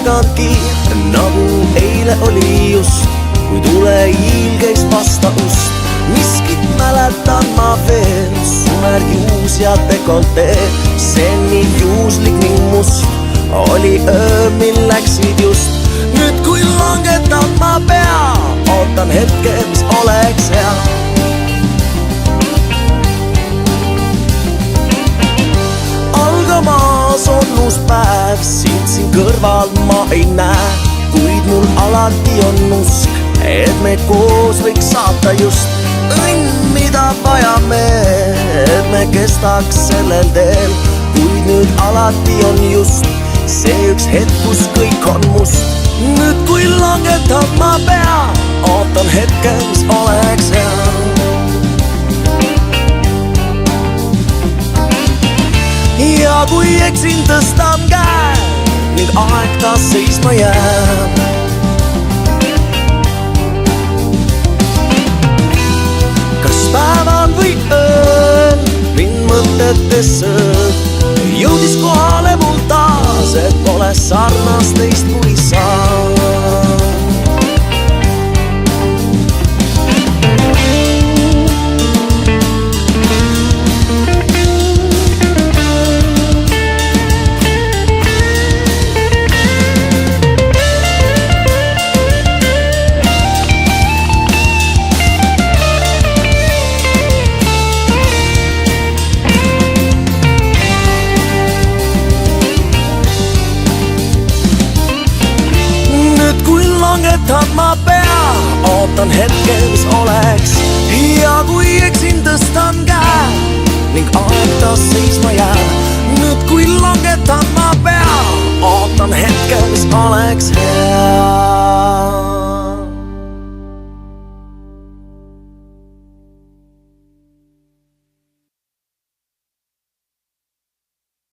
märganudki, nagu eile oli just, kui tulehiil käis vasta ust. Miskit mäletan ma veel, su märgiuus ja dekoltee. See nii juhuslik ning must oli öö, mil läksid just. Nüüd kui langetan ma pea, ootan hetke, mis oleks hea. Algamas on uus päev, siit siin kõrval ma ei näe, kuid mul alati on usk, et meid koos võiks saata just õnn, mida vajame, et me kestaks sellel teel. Kuid nüüd alati on just see üks hetk, kus kõik on must. Nüüd kui langetan ma pea, ootan hetke, mis oleks hea. Ja kui eksin, tõstan käe ning aeg taas seisma jääb. Kas päeval või ööl mind mõtetesse jõudis kohale mul taas, et pole sarnast teist kui sa. Langetan ma pea, ootan hetke, mis oleks